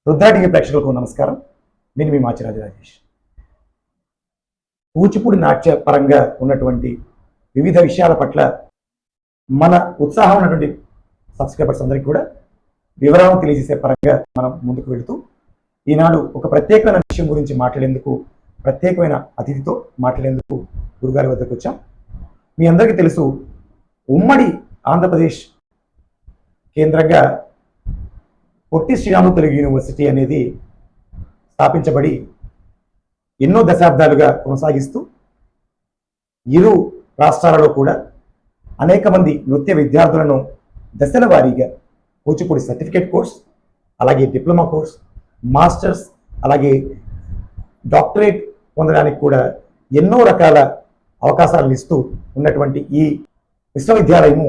Rudra TV ప్రేక్షకులకు నమస్కారం. నేను మీ మాచిరాజు రాజేష్. కూచిపూడి నాట్య పరంగా ఉన్నటువంటి వివిధ విషయాల పట్ల మన ఉత్సాహం ఉన్నటువంటి సబ్స్క్రైబర్స్ అందరికీ కూడా వివరాలను తెలియజేసే పరంగా మనం ముందుకు వెళుతూ ఈనాడు ఒక ప్రత్యేకమైన విషయం గురించి మాట్లాడేందుకు, ప్రత్యేకమైన అతిథితో మాట్లాడేందుకు గురుగారి వద్దకు వచ్చాం. మీ అందరికీ తెలుసు, ఉమ్మడి ఆంధ్రప్రదేశ్ కేంద్రంగా పొట్టి శ్రీరాములు తెలుగు యూనివర్సిటీ అనేది స్థాపించబడి ఎన్నో దశాబ్దాలుగా కొనసాగిస్తూ ఇరు రాష్ట్రాలలో కూడా అనేక మంది నృత్య విద్యార్థులను దశల వారీగా కూచిపూడి సర్టిఫికేట్ కోర్స్, అలాగే డిప్లొమా కోర్స్, మాస్టర్స్, అలాగే డాక్టరేట్ పొందడానికి కూడా ఎన్నో రకాల అవకాశాలను ఇస్తూ ఉన్నటువంటి ఈ విశ్వవిద్యాలయము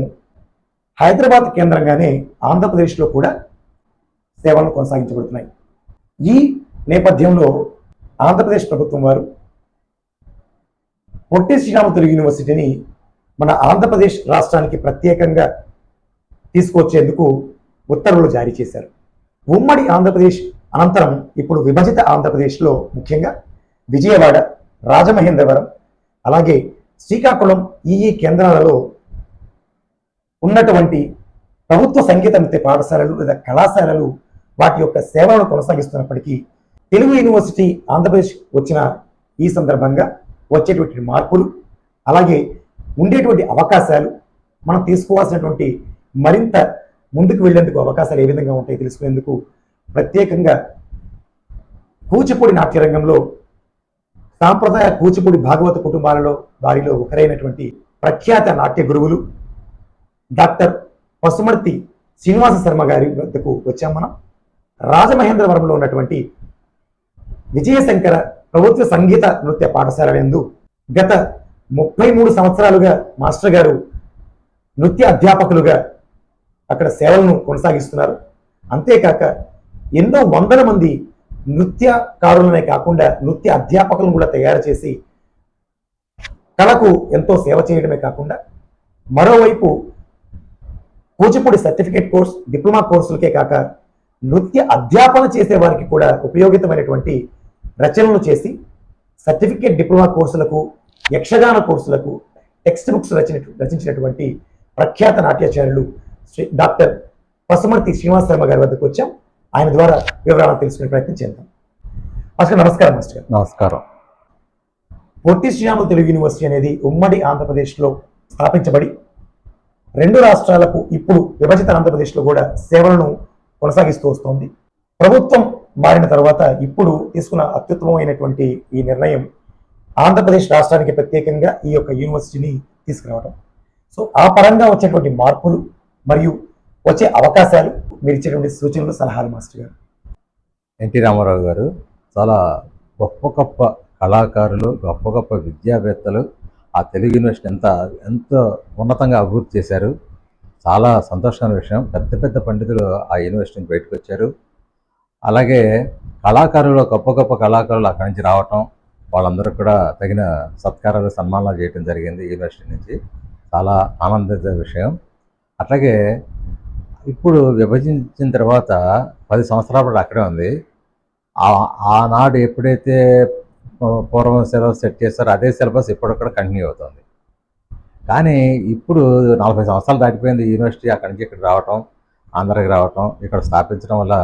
హైదరాబాద్ కేంద్రంగానే ఆంధ్రప్రదేశ్లో కూడా సేవలను కొనసాగించబడుతున్నాయి. ఈ నేపథ్యంలో ఆంధ్రప్రదేశ్ ప్రభుత్వం వారు పొట్టి శ్రీరాములు తెలుగు యూనివర్సిటీని మన ఆంధ్రప్రదేశ్ రాష్ట్రానికి ప్రత్యేకంగా తీసుకొచ్చేందుకు ఉత్తర్వులు జారీ చేశారు. ఉమ్మడి ఆంధ్రప్రదేశ్ అనంతరం ఇప్పుడు విభజిత ఆంధ్రప్రదేశ్లో ముఖ్యంగా విజయవాడ, రాజమహేంద్రవరం, అలాగే శ్రీకాకుళం ఈ కేంద్రాలలో ఉన్నటువంటి ప్రభుత్వ సంగీత నృత్య పాఠశాలలు లేదా కళాశాలలు వాటి యొక్క సేవలను కొనసాగిస్తున్నప్పటికీ తెలుగు యూనివర్సిటీ ఆంధ్రప్రదేశ్ వచ్చిన ఈ సందర్భంగా వచ్చేటువంటి మార్పులు, అలాగే ఉండేటువంటి అవకాశాలు, మనం తీసుకోవాల్సినటువంటి మరింత ముందుకు వెళ్లేందుకు అవకాశాలు ఏ విధంగా ఉంటాయి తెలుసుకునేందుకు ప్రత్యేకంగా కూచిపూడి నాట్యరంగంలో సాంప్రదాయ కూచిపూడి భాగవత కుటుంబాలలో వారిలో ఒకరైనటువంటి ప్రఖ్యాత నాట్య గురువులు డాక్టర్ పసుమర్తి శ్రీనివాస శర్మ గారి వద్దకు వచ్చాం. మనం రాజమహేంద్రవరంలో ఉన్నటువంటి విజయశంకర ప్రభుత్వ సంగీత నృత్య పాఠశాల యందు గత 33 సంవత్సరాలుగా మాస్టర్ గారు నృత్య అధ్యాపకులుగా అక్కడ సేవలను కొనసాగిస్తున్నారు. అంతేకాక ఎన్నో వందల మంది నృత్యకారులనే కాకుండా నృత్య అధ్యాపకులను కూడా తయారు చేసి కళకు ఎంతో సేవ చేయడమే కాకుండా మరోవైపు కూచిపూడి సర్టిఫికేట్ కోర్స్, డిప్లొమా కోర్సులకే కాక నృత్య అధ్యాపన చేసే వారికి కూడా ఉపయోగితమైనటువంటి రచనలు చేసి సర్టిఫికేట్ డిప్లొమా కోర్సులకు, యక్షగాన కోర్సులకు టెక్స్ట్ బుక్స్ రచించినటువంటి ప్రఖ్యాత నాట్యాచార్యులు డాక్టర్ పసుమర్తి శ్రీనివాస శర్మ గారి వద్దకు వచ్చాం. ఆయన ద్వారా వివరాలను తెలుసుకునే ప్రయత్నం చేద్దాం. మాస్టర్ నమస్కారం. మాస్టర్ గారు నమస్కారం. పొట్టి శ్రీరాములు తెలుగు యూనివర్సిటీ అనేది ఉమ్మడి ఆంధ్రప్రదేశ్లో స్థాపించబడి రెండు రాష్ట్రాలకు ఇప్పుడు విభజిత ఆంధ్రప్రదేశ్లో కూడా సేవలను కొనసాగిస్తూ వస్తోంది. ప్రభుత్వం మారిన తర్వాత ఇప్పుడు తీసుకున్న అత్యుత్తమమైనటువంటి ఈ నిర్ణయం ఆంధ్రప్రదేశ్ రాష్ట్రానికి ప్రత్యేకంగా ఈ యొక్క యూనివర్సిటీని తీసుకురావడం. సో ఆ పరంగా వచ్చేటువంటి మార్పులు మరియు వచ్చే అవకాశాలు, మీరు ఇచ్చేటువంటి సూచనలు, సలహాలు మాస్టర్ గారు. ఎన్టీ రామారావు గారు చాలా గొప్ప గొప్ప కళాకారులు, గొప్ప గొప్ప విద్యావేత్తలు ఆ తెలుగు యూనివర్సిటీ ఎంతో ఉన్నతంగా అభివృద్ధి చేశారు. చాలా సంతోషమైన విషయం. పెద్ద పెద్ద పండితులు ఆ యూనివర్సిటీకి బయటకు వచ్చారు. అలాగే కళాకారులు, గొప్ప గొప్ప కళాకారులు అక్కడి నుంచి రావటం, వాళ్ళందరూ కూడా తగిన సత్కారాలు, సన్మానాలు చేయడం జరిగింది యూనివర్సిటీ నుంచి. చాలా ఆనందించే విషయం. అట్లాగే ఇప్పుడు విభజించిన తర్వాత 10 సంవత్సరాల పాటు అక్కడే ఉంది. ఆనాడు ఎప్పుడైతే పూర్వం సిలబస్ సెట్ చేస్తారో అదే సిలబస్ ఇప్పటిక్కడ కంటిన్యూ అవుతుంది. కానీ ఇప్పుడు 40 సంవత్సరాలు దాటిపోయింది యూనివర్సిటీ. అక్కడి నుంచి ఇక్కడ రావటం, ఆంధ్రాకి రావటం, ఇక్కడ స్థాపించడం వల్ల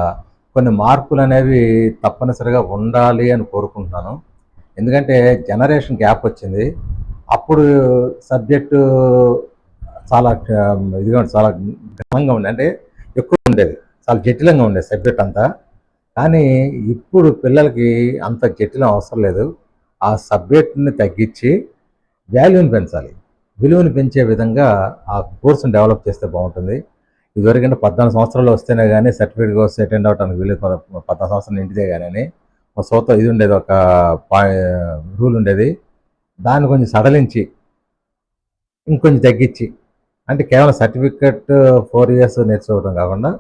కొన్ని మార్పులు అనేవి తప్పనిసరిగా ఉండాలి అని కోరుకుంటున్నాను. ఎందుకంటే జనరేషన్ గ్యాప్ వచ్చింది. అప్పుడు సబ్జెక్టు చాలా చాలా ఘనంగా ఉండే, అంటే ఎక్కువ ఉండేది, చాలా జటిలంగా ఉండేది సబ్జెక్ట్ అంతా. కానీ ఇప్పుడు పిల్లలకి అంత జటిలం అవసరం లేదు. ఆ సబ్జెక్ట్ని తగ్గించి వాల్యూని పెంచాలి. విలువను పెంచే విధంగా ఆ కోర్సును డెవలప్ చేస్తే బాగుంటుంది. ఇదివరకంటే 14 సంవత్సరాలు వస్తేనే కానీ సర్టిఫికేట్ కోర్స్ అటెండ్ అవడానికి వీలు, 14 సంవత్సరాలు నిండితే కానీ ఒక సూత్రం ఇది ఉండేది, ఒక రూల్ ఉండేది. దాన్ని కొంచెం సడలించి ఇంకొంచెం తగ్గించి, అంటే కేవలం సర్టిఫికేట్ 4 years నేర్చుకోవడం కాకుండా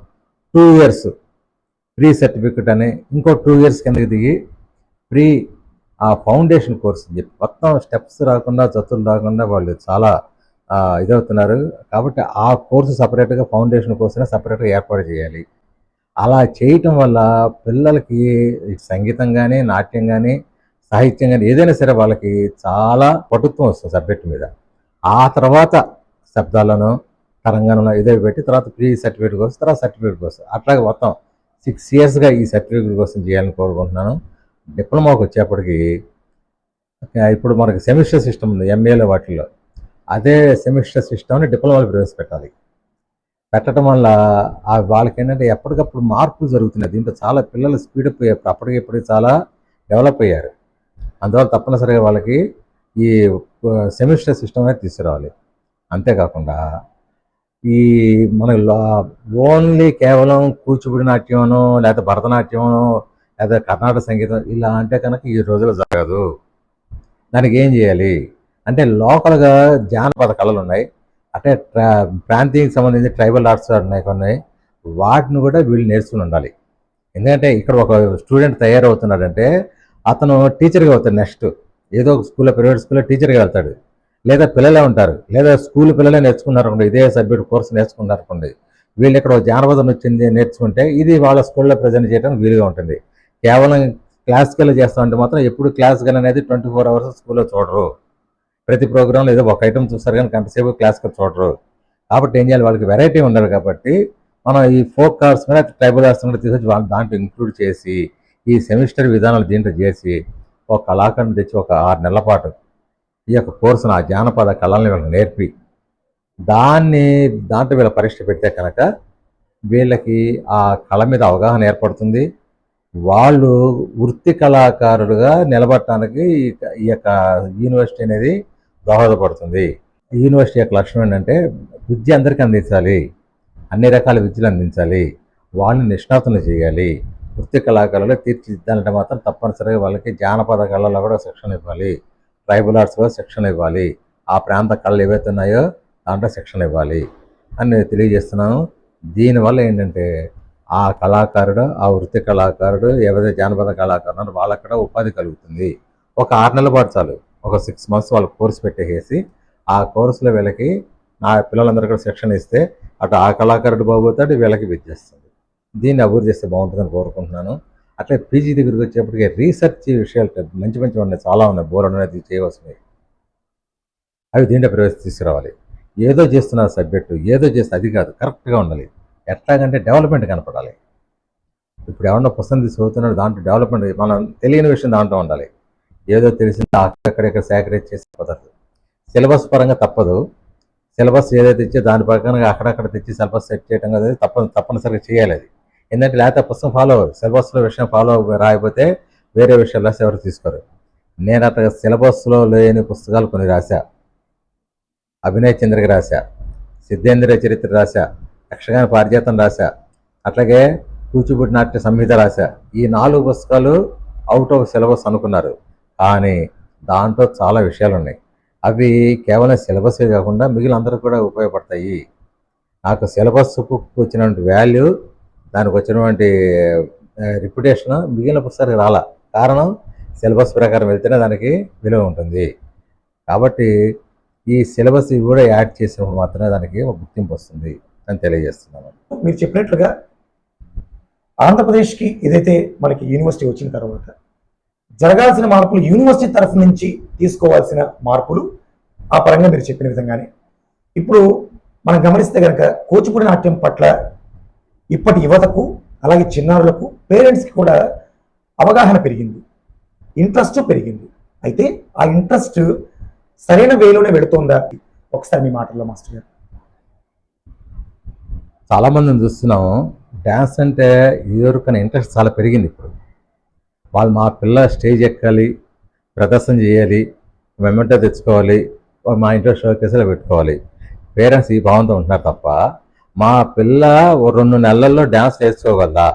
2 years ప్రీ సర్టిఫికేట్ అని ఇంకో 2 years కిందకి దిగి ప్రీ ఆ ఫౌండేషన్ కోర్స్ అని చెప్పి మొత్తం స్టెప్స్ రాకుండా, జతులు రాకుండా వాళ్ళు చాలా ఇదవుతున్నారు. కాబట్టి ఆ కోర్సు సపరేట్గా, ఫౌండేషన్ కోర్సునే సపరేట్గా ఏర్పాటు చేయాలి. అలా చేయటం వల్ల పిల్లలకి ఇటు సంగీతం కానీ, నాట్యం కానీ, సాహిత్యం కానీ ఏదైనా సరే వాళ్ళకి చాలా పటుత్వం వస్తుంది సబ్జెక్ట్ మీద. ఆ తర్వాత శబ్దాలను, తరంగంలో ఇదే పెట్టి తర్వాత ప్రీ సర్టిఫికేట్ కోసం, తర్వాత సర్టిఫికేట్ కోసం అట్లాగే మొత్తం 6 ఇయర్స్గా ఈ సర్టిఫికేట్ కోసం చేయాలని కోరుకుంటున్నాను. డిప్లొమాకి వచ్చేప్పటికి ఇప్పుడు మనకి సెమిస్టర్ సిస్టమ్ ఉంది ఎంఏలో వాటిల్లో. అదే సెమిస్టర్ సిస్టమ్ని డిప్లొమాలో ప్రవేశపెట్టాలి. పెట్టడం వల్ల వాళ్ళకి ఏంటంటే ఎప్పటికప్పుడు మార్పులు జరుగుతున్నాయి. దీంట్లో చాలా పిల్లలు స్పీడప్ అయ్యారు, అప్పటికిప్పటికి చాలా డెవలప్ అయ్యారు. అందువల్ల తప్పనిసరిగా వాళ్ళకి ఈ సెమిస్టర్ సిస్టమ్ అనేది తీసుకురావాలి. అంతేకాకుండా ఈ మన ఓన్లీ కేవలం కూచిపూడి నాట్యమనో లేదా భరతనాట్యమనో లేదా కర్ణాటక సంగీతం ఇలా అంటే కనుక ఈ రోజుల్లో జరగదు. దానికి ఏం చేయాలి అంటే లోకల్గా జానపద కళలు ఉన్నాయి, అంటే ప్రాంతీయకి సంబంధించి ట్రైబల్ ఆర్ట్స్ ఉన్నాయి కొన్ని, వాటిని కూడా వీళ్ళు నేర్చుకుని ఉండాలి. ఎందుకంటే ఇక్కడ ఒక స్టూడెంట్ తయారవుతున్నాడంటే అతను టీచర్గా అవుతాడు. నెక్స్ట్ ఏదో ఒక స్కూల్లో, ప్రైవేట్ స్కూల్లో టీచర్గా వెళ్తాడు. లేదా పిల్లలే ఉంటారు, లేదా స్కూల్ పిల్లలే నేర్చుకున్నారనుకోండి, ఇదే సబ్జెక్ట్ కోర్సు నేర్చుకున్నారనుకోండి, వీళ్ళు ఇక్కడ జానపదం వచ్చింది నేర్చుకుంటే ఇది వాళ్ళ స్కూల్లో ప్రజెంట్ చేయడానికి వీలుగా ఉంటుంది. కేవలం క్లాసికల్ చేస్తామంటే మాత్రం ఎప్పుడు క్లాసికల్ అనేది 24 hours స్కూల్లో చూడరు. ప్రతి ప్రోగ్రాంలో ఏదో ఒక ఐటమ్ చూస్తారు కానీ గంటసేపు క్లాసికల్ చూడరు. కాబట్టి ఏం చేయాలి, వాళ్ళకి వెరైటీ ఉండాలి. కాబట్టి మనం ఈ ఫోక్ ఆర్ట్స్ మీద ట్రైబల్ ఆర్ట్స్ కూడా తీసుకొచ్చి వాళ్ళు దాంట్లో ఇంక్లూడ్ చేసి ఈ సెమిస్టర్ విధానాలు దీంట్లో చేసి ఒక కళాకారుని తెచ్చి ఒక 6 నెలల పాటు ఈ యొక్క కోర్సును, ఆ జానపద కళల్ని వీళ్ళకి నేర్పి దాంట్లో వీళ్ళ పరీక్ష పెడితే కనుక వీళ్ళకి ఆ కళ మీద అవగాహన ఏర్పడుతుంది. వాళ్ళు వృత్తి కళాకారులుగా నిలబడటానికి ఈ యొక్క యూనివర్సిటీ అనేది దోహదపడుతుంది. యూనివర్సిటీ యొక్క లక్ష్యం ఏంటంటే విద్య అందరికీ అందించాలి, అన్ని రకాల విద్యలు అందించాలి, వాళ్ళని నిష్ణాతులు చేయాలి. వృత్తి కళాకారులు తీర్చిదిద్దాలంటే మాత్రం తప్పనిసరిగా వాళ్ళకి జానపద కళల్లో కూడా శిక్షణ ఇవ్వాలి, ట్రైబల్ ఆర్ట్స్లో శిక్షణ ఇవ్వాలి, ఆ ప్రాంత కళలు ఏవైతే ఉన్నాయో దాంట్లో శిక్షణ ఇవ్వాలి అని నేను తెలియజేస్తున్నాను. దీనివల్ల ఏంటంటే ఆ కళాకారుడు, ఆ వృత్తి కళాకారుడు, ఏవైతే జానపద కళాకారుడు వాళ్ళకి కూడా ఉపాధి కలుగుతుంది. ఒక 6 నెలల పాటు చాలు, ఒక 6 months వాళ్ళ కోర్సు పెట్టేసి ఆ కోర్సులో వీళ్ళకి నా పిల్లలందరూ కూడా శిక్షణ ఇస్తే అటు ఆ కళాకారుడు బాగుపోతాడు, వీళ్ళకి విద్య వస్తుంది. దీన్ని అభివృద్ధి చేస్తే బాగుంటుందని కోరుకుంటున్నాను. అట్లే పీజీ దగ్గరికి వచ్చేప్పటికి రీసెర్చ్ విషయాలు మంచి ఉన్నాయి, చాలా ఉన్నాయి, బోర్ అనేది చేయవలసినవి. అవి దీంట్లో తీసుకురావాలి. ఏదో చేస్తున్న సబ్జెక్టు ఏదో చేస్తే అది కాదు, కరెక్ట్గా ఉండాలి. ఎట్లాగంటే డెవలప్మెంట్ కనపడాలి. ఇప్పుడు ఎవరన్నా పుస్తకం తీసి చదువుతున్నాడు, దాంట్లో డెవలప్మెంట్, మనం తెలియని విషయం దాంట్లో ఉండాలి. ఏదో తెలిసింది అక్కడెక్కడ సేకరేట్ చేసి కుదరదు. సిలబస్ పరంగా తప్పదు. సిలబస్ ఏదైతే ఇచ్చే దాని ప్రకారంగా అక్కడక్కడ తెచ్చి సిలబస్ సెట్ చేయడం అనేది తప్పనిసరిగా చేయాలి. అది ఎందుకంటే లేకపోతే పుస్తకం ఫాలో అవ్వదు. సిలబస్లో విషయం ఫాలో రాయకపోతే వేరే విషయాలు రాసి ఎవరు తీసుకోరు. నేను అట్లా సిలబస్లో లేని పుస్తకాలు కొన్ని రాశా. అభినయ్ చంద్రకి రాశా, సిద్ధేంద్ర చరిత్ర రాశా, యక్షగాన పారిజాతం రాశా, అట్లాగే కూచిపూడి నాట్య సంహిత రాశా. ఈ 4 పుస్తకాలు అవుట్ ఆఫ్ సిలబస్ అనుకున్నారు, కానీ దాంట్లో చాలా విషయాలు ఉన్నాయి. అవి కేవలం సిలబసే కాకుండా మిగిలిన అందరికి కూడా ఉపయోగపడతాయి. నాకు సిలబస్కు వచ్చినటువంటి వాల్యూ, దానికి వచ్చినటువంటి రిప్యుటేషన్ మిగిలిన పుస్తకానికి రాలా. కారణం సిలబస్ ప్రకారం వెళ్తేనే దానికి విలువ ఉంటుంది. కాబట్టి ఈ సిలబస్ కూడా యాడ్ చేసినప్పుడు మాత్రమే దానికి ఒక గుర్తింపు వస్తుంది అని తెలియజేస్తున్నాను. మీరు చెప్పినట్లుగా ఆంధ్రప్రదేశ్కి ఏదైతే మనకి యూనివర్సిటీ వచ్చిన తర్వాత జరగాల్సిన మార్పులు, యూనివర్సిటీ తరఫు నుంచి తీసుకోవాల్సిన మార్పులు, ఆ పరంగా మీరు చెప్పిన విధంగానే ఇప్పుడు మనం గమనిస్తే కనుక కూచిపూడి నాట్యం పట్ల ఇప్పటి యువతకు, అలాగే చిన్నారులకు, పేరెంట్స్కి కూడా అవగాహన పెరిగింది, ఇంట్రెస్ట్ పెరిగింది. అయితే ఆ ఇంట్రెస్ట్ సరైన వేలోనే వెళుతుందా? ఒకసారి మీ మాటల్లో మాస్టర్ గారు. చాలామందిని చూస్తున్నాము, డ్యాన్స్ అంటే ఎవరికైనా ఇంట్రెస్ట్ చాలా పెరిగింది. ఇప్పుడు వాళ్ళు మా పిల్ల స్టేజ్ ఎక్కాలి, ప్రదర్శన చేయాలి, మెమెంటో తెచ్చుకోవాలి, మా ఇంట్లో షోకేసులో పెట్టుకోవాలి, పేరెంట్స్ ఈ భావంతో ఉంటున్నారు తప్ప మా పిల్ల 2 నెలల్లో డ్యాన్స్ నేర్చుకోగలదా?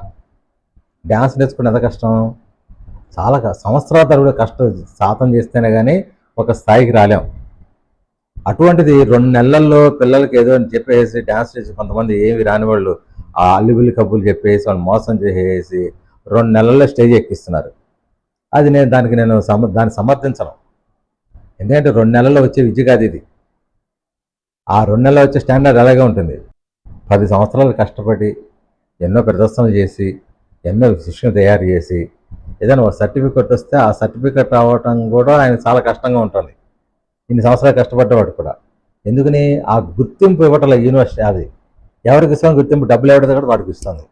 డ్యాన్స్ నేర్చుకునే ఎంత కష్టం, చాలా సంవత్సరాల తరబడి కష్టం సాధన చేస్తేనే కానీ ఒక స్థాయికి రాలేం. అటువంటిది 2 నెలల్లో పిల్లలకి ఏదో అని చెప్పేసి డ్యాన్స్ చేసి కొంతమంది ఏమి రాని వాళ్ళు ఆ అల్లిబుల్లి కబుర్లు చెప్పేసి వాళ్ళు మోసం చేసేసి 2 నెలల్లో స్టేజ్ ఎక్కిస్తున్నారు. అది దాన్ని సమర్థించను. ఎందుకంటే 2 నెలల్లో వచ్చే విద్య కాదు ఇది. ఆ 2 నెలల్లో వచ్చే స్టాండర్డ్ అలాగే ఉంటుంది. 10 సంవత్సరాలు కష్టపడి ఎన్నో ప్రదర్శనలు చేసి ఎన్నో శిక్షణ తయారు చేసి ఏదైనా ఒక సర్టిఫికెట్ వస్తే ఆ సర్టిఫికెట్ రావటం కూడా ఆయన చాలా కష్టంగా ఉంటుంది. ఇన్ని సంవత్సరాలు కష్టపడ్డవాడు కూడా. ఎందుకని ఆ గుర్తింపు ఇవ్వటం యూనివర్సిటీ అది ఎవరికి ఇస్తాం గుర్తింపు, డబ్బులు ఎవరి దగ్గర వాడికి ఇస్తుంది.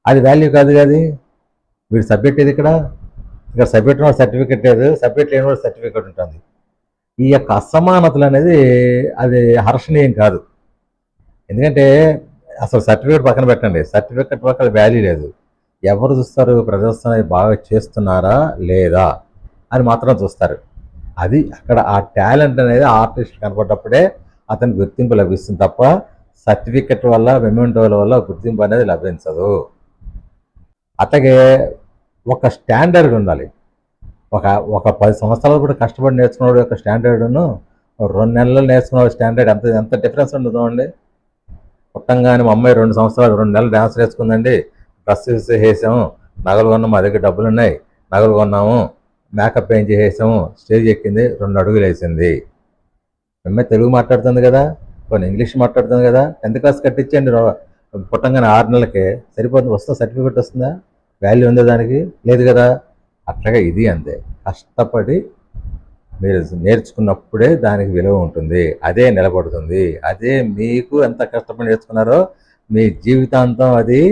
అది వాల్యూ కాదు కాదు. వీడు సబ్జెక్ట్ ఏది ఇక్కడ సబ్జెక్ట్ ఉన్న సర్టిఫికెట్ లేదు, సబ్జెక్ట్ లేని వాడు సర్టిఫికెట్ ఉంటుంది. ఈ యొక్క అసమానతలు అనేది అది హర్షణీయం కాదు. ఎందుకంటే అసలు సర్టిఫికెట్ పక్కన పెట్టండి, సర్టిఫికెట్ పక్కన వాల్యూ లేదు. ఎవరు చూస్తారు? ప్రదర్శన బాగా చేస్తున్నారా లేదా అని మాత్రం చూస్తారు. అది అక్కడ ఆ టాలెంట్ అనేది ఆర్టిస్ట్ కనపడ్డప్పుడే అతనికి గుర్తింపు లభిస్తుంది తప్ప సర్టిఫికెట్ వల్ల మెమెంటోల వల్ల గుర్తింపు అనేది లభించదు. అట్లాగే ఒక స్టాండర్డ్ ఉండాలి. ఒక 10 సంవత్సరాలు కూడా కష్టపడి నేర్చుకున్నాడు యొక్క స్టాండర్డ్ను 2 నెలలు నేర్చుకున్న స్టాండర్డ్ ఎంత డిఫరెన్స్ ఉండదు అండి. పుట్టంగానే మా అమ్మాయి 2 సంవత్సరాలు 2 నెలలు డ్యాన్స్ నేర్చుకుందండి. డ్రెస్ వేసాము, నగలు కొన్నాము, మా దగ్గర డబ్బులు ఉన్నాయి, నగలు కొన్నాము, మేకప్ ఏం చేసేసాము, స్టేజ్ ఎక్కింది, 2 అడుగులు వేసింది. అమ్మాయి తెలుగు మాట్లాడుతుంది కదా, కొన్ని ఇంగ్లీష్ మాట్లాడుతుంది కదా, 10th క్లాస్ కట్టించండి. పుట్టంగానే 6 నెలలకే సరిపోతుంది. వస్తుందా? సర్టిఫికెట్ వస్తుందా? వాల్యూ ఉందా దానికి? లేదు కదా. అట్లాగే ఇది అంతే. కష్టపడి మీరు నేర్చుకున్నప్పుడే దానికి విలువ ఉంటుంది, అదే నిలబడుతుంది. అదే మీకు ఎంత కష్టపడి నేర్చుకున్నారో మీ జీవితాంతం అది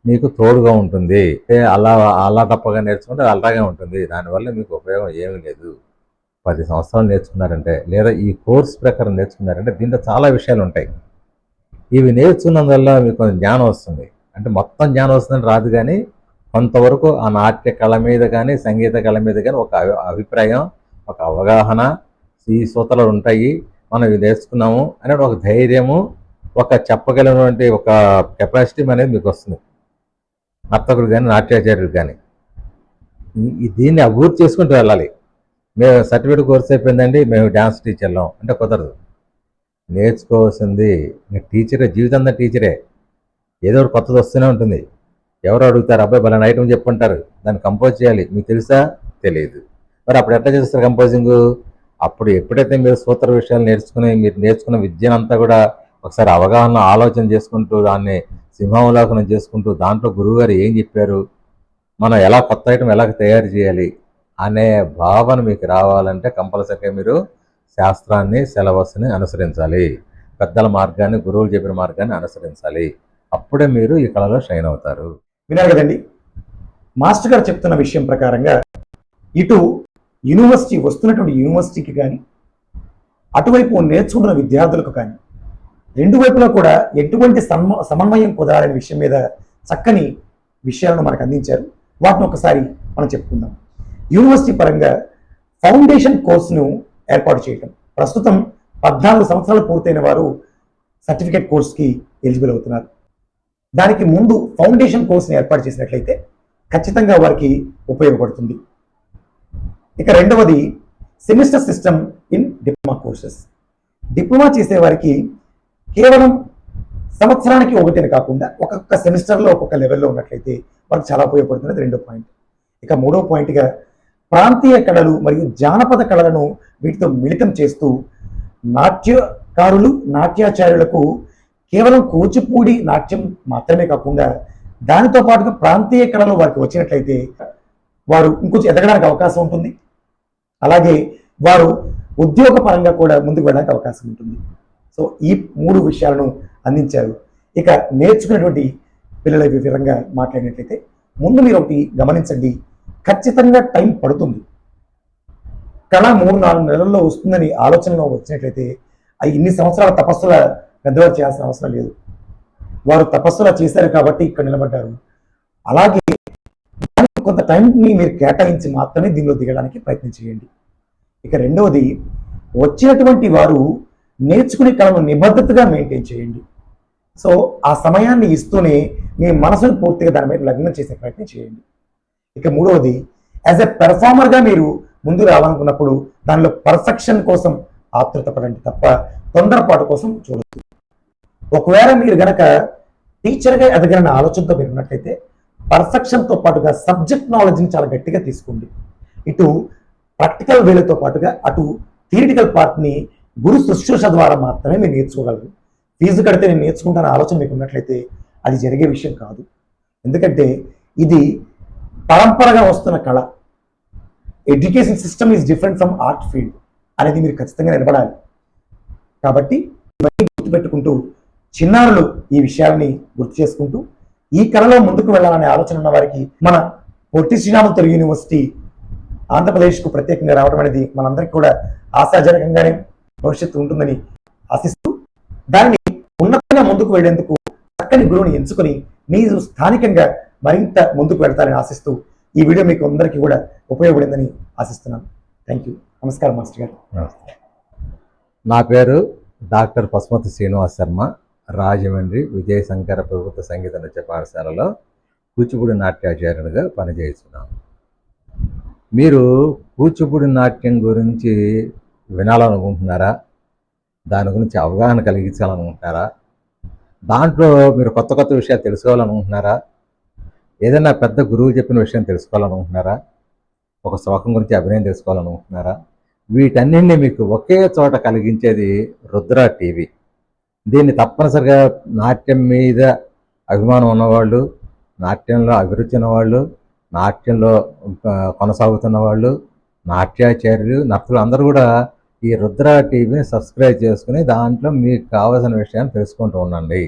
మీకు తోడుగా ఉంటుంది. అలా తప్పగా నేర్చుకుంటే అలాగే ఉంటుంది. దానివల్ల మీకు ఉపయోగం ఏమీ లేదు. 10 సంవత్సరాలు నేర్చుకున్నారంటే లేదా ఈ కోర్స్ ప్రకారం నేర్చుకున్నారంటే దీంట్లో చాలా విషయాలు ఉంటాయి. ఇవి నేర్చుకున్నందువల్ల మీకు కొంచెం జ్ఞానం వస్తుంది. అంటే మొత్తం జ్ఞానం వస్తుందని రాదు, కానీ కొంతవరకు ఆ నాట్య కళ మీద కానీ సంగీత కళ మీద కానీ ఒక అభిప్రాయం, ఒక అవగాహన, ఈ సూత్రాలు ఉంటాయి, మనం ఇవి నేర్చుకున్నాము అనే ఒక ధైర్యము, ఒక చెప్పగలిగినటువంటి ఒక కెపాసిటీ అనేది మీకు వస్తుంది. నర్తకులు కానీ నాట్యాచార్యులు కానీ దీన్ని అభివృద్ధి చేసుకుంటూ వెళ్ళాలి. మేము సర్టిఫికేట్ కోర్స్ అయిపోయిందండి, మేము డ్యాన్స్ టీచర్లం అంటే కుదరదు. నేర్చుకోవాల్సింది టీచరే, జీవితంలో టీచరే. ఏదో ఒకటి కొత్తది వస్తూనే ఉంటుంది. ఎవరు అడుగుతారు, అబ్బాయి బలానా ఐటమ్ చెప్పుంటారు, దాన్ని కంపోజ్ చేయాలి, మీకు తెలుసా? తెలియదు. మరి అప్పుడు ఎట్లా చేస్తారు కంపోజింగ్? అప్పుడు ఎప్పుడైతే మీరు సూత్ర విషయాలు నేర్చుకుని మీరు నేర్చుకున్న విద్యనంతా కూడా ఒకసారి అవగాహన ఆలోచన చేసుకుంటూ దాన్ని సింహావలోకనం చేసుకుంటూ దాంట్లో గురువుగారు ఏం చెప్పారు, మనం ఎలా కొత్త ఐటమ్ ఎలా తయారు చేయాలి అనే భావన మీకు రావాలంటే కంపల్సరీగా మీరు శాస్త్రాన్ని, సిలబస్ని అనుసరించాలి. పెద్దల మార్గాన్ని, గురువులు చెప్పిన మార్గాన్ని అనుసరించాలి. అప్పుడే మీరు ఈ కళలో షైన్ అవుతారు. విన్నారు కదండి, మాస్టర్ గారు చెప్తున్న విషయం ప్రకారంగా ఇటు యూనివర్సిటీ వస్తున్నటువంటి యూనివర్సిటీకి కానీ అటువైపు నేర్చుకుంటున్న విద్యార్థులకు కానీ రెండు వైపులా కూడా ఎటువంటి సమన్వయం కుదరాలనే విషయం మీద చక్కని విషయాలను మనకు అందించారు. వాటిని ఒకసారి మనం చెప్పుకుందాం. యూనివర్సిటీ పరంగా ఫౌండేషన్ కోర్సును ఏర్పాటు చేయటం. ప్రస్తుతం 14 సంవత్సరాలు పూర్తయిన వారు సర్టిఫికేట్ కోర్స్కి ఎలిజిబుల్ అవుతున్నారు. దానికి ముందు ఫౌండేషన్ కోర్సుని ఏర్పాటు చేసినట్లయితే ఖచ్చితంగా వారికి ఉపయోగపడుతుంది. ఇక రెండవది semester system in diploma courses. Diploma చేసే వారికి కేవలం సంవత్సరానికి ఒకటిని కాకుండా ఒక్కొక్క సెమిస్టర్లో ఒక్కొక్క లెవెల్లో ఉన్నట్లయితే వారికి చాలా ఉపయోగపడుతున్నది రెండో పాయింట్. ఇక మూడో పాయింట్గా ప్రాంతీయ కళలు మరియు జానపద కళలను వీటితో మిళితం చేస్తూ నాట్యకారులు, నాట్యాచార్యులకు కేవలం కూచిపూడి నాట్యం మాత్రమే కాకుండా దానితో పాటుగా ప్రాంతీయ కళలు వారికి వచ్చినట్లయితే వారు ఇంకొంచెం ఎదగడానికి అవకాశం ఉంటుంది. అలాగే వారు ఉద్యోగ పరంగా కూడా ముందుకు వెళ్ళడానికి అవకాశం ఉంటుంది. సో ఈ 3 విషయాలను అందించారు. ఇక నేర్చుకునేటువంటి పిల్లల వివరంగా మాట్లాడినట్లయితే ముందు మీరు ఒకటి గమనించండి, ఖచ్చితంగా టైం పడుతుంది. కళ 3-4 నెలల్లో వస్తుందని ఆలోచనలో వచ్చినట్లయితే ఇన్ని సంవత్సరాల తపస్సుల పెద్దవారు చేయాల్సిన అవసరం లేదు. వారు తపస్సులా చేశారు కాబట్టి ఇక్కడ నిలబడ్డారు. అలాగే కొంత టైంని మీరు కేటాయించి మాత్రమే దీనిలో దిగడానికి ప్రయత్నం చేయండి. ఇక రెండవది, వచ్చినటువంటి వారు నేర్చుకునే కళను నిబద్ధతగా మెయింటైన్ చేయండి. సో ఆ సమయాన్ని ఇస్తూనే మీ మనసును పూర్తిగా దాని మీద లగ్నం చేసే ప్రయత్నం చేయండి. ఇక మూడవది, యాజ్ ఎ పెర్ఫార్మర్గా మీరు ముందు రావాలనుకున్నప్పుడు దానిలో పర్ఫెక్షన్ కోసం ఆతృత పడండి తప్ప తొందరపాటు కోసం చూడదు. ఒకవేళ మీరు గనక టీచర్గా ఎదగాలన్న ఆలోచనతో మీరు ఉన్నట్లయితే పర్ఫెక్షన్తో పాటుగా సబ్జెక్ట్ నాలెడ్జ్ని చాలా గట్టిగా తీసుకోండి. ఇటు ప్రాక్టికల్ వేలతో పాటుగా అటు థియరిటికల్ పార్ట్ని గురు శుశ్రూష ద్వారా మాత్రమే మీరు నేర్చుకోగలరు. ఫీజు కడితే నేను నేర్చుకుంటాన ఆలోచన మీకు ఉన్నట్లయితే అది జరిగే విషయం కాదు. ఎందుకంటే ఇది పరంపరగా వస్తున్న కళ. Education system is different from art field అనేది మీరు ఖచ్చితంగా నిలబడాలి. కాబట్టి ఇవన్నీ గుర్తుపెట్టుకుంటూ చిన్నారులు ఈ విషయాన్ని గుర్తు చేసుకుంటూ ఈ కళలో ముందుకు వెళ్ళాలనే ఆలోచన ఉన్న వారికి మన పొట్టి శ్రీరాములు తెలుగు యూనివర్సిటీ ఆంధ్రప్రదేశ్కు ప్రత్యేకంగా రావడం అనేది మనందరికీ కూడా ఆశాజనకంగానే భవిష్యత్తు ఉంటుందని ఆశిస్తూ దాన్ని ఉన్నతంగా ముందుకు వెళ్లేందుకు చక్కని గురువుని ఎంచుకొని మీరు స్థానికంగా మరింత ముందుకు వెళ్తారని ఆశిస్తూ ఈ వీడియో మీకు అందరికీ కూడా ఉపయోగపడిందని ఆశిస్తున్నాను. Thank you. నమస్కారం మాస్టర్ గారు. నా పేరు డాక్టర్ పశుమతి శ్రీనివాస్ శర్మ, రాజమండ్రి విజయశంకర ప్రభుత్వ సంగీత నృత్య పాఠశాలలో కూచిపూడి నాట్యాచార్యునిగా పనిచేస్తున్నాను. మీరు కూచిపూడి నాట్యం గురించి వినాలనుకుంటున్నారా? దాని గురించి అవగాహన కలిగించాలనుకుంటున్నారా? దాంట్లో మీరు కొత్త కొత్త విషయాలు తెలుసుకోవాలనుకుంటున్నారా? ఏదైనా పెద్ద గురువు చెప్పిన విషయం తెలుసుకోవాలనుకుంటున్నారా? ఒక శ్లోకం గురించి అభినయం తెలుసుకోవాలనుకుంటున్నారా? వీటన్నింటినీ మీకు ఒకే చోట కలిగించేది రుద్ర టీవీ. దీన్ని తప్పనిసరిగా నాట్యం మీద అభిమానం ఉన్నవాళ్ళు, నాట్యంలో అభిరుచి ఉన్నవాళ్ళు, నాట్యంలో కొనసాగుతున్న వాళ్ళు, నాట్యాచార్యులు, నర్తలు అందరూ కూడా ఈ రుద్ర టీవీని సబ్స్క్రైబ్ చేసుకుని దాంట్లో మీకు కావాల్సిన విషయాన్ని తెలుసుకుంటూ ఉండండి.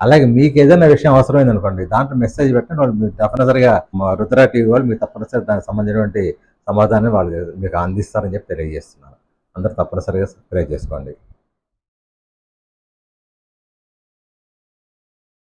అలాగే మీకు ఏదైనా విషయం అవసరమైంది అనుకోండి, దాంట్లో మెసేజ్ పెట్టండి, వాళ్ళు మీకు తప్పనిసరిగా రుద్ర టీవీ వాళ్ళు మీకు తప్పనిసరిగా దానికి సంబంధించినటువంటి సమాధానం వాళ్ళు మీకు అందిస్తారని చెప్పి తెలియజేస్తున్నారు. అందరూ తప్పనిసరిగా సబ్స్క్రైబ్ చేసుకోండి.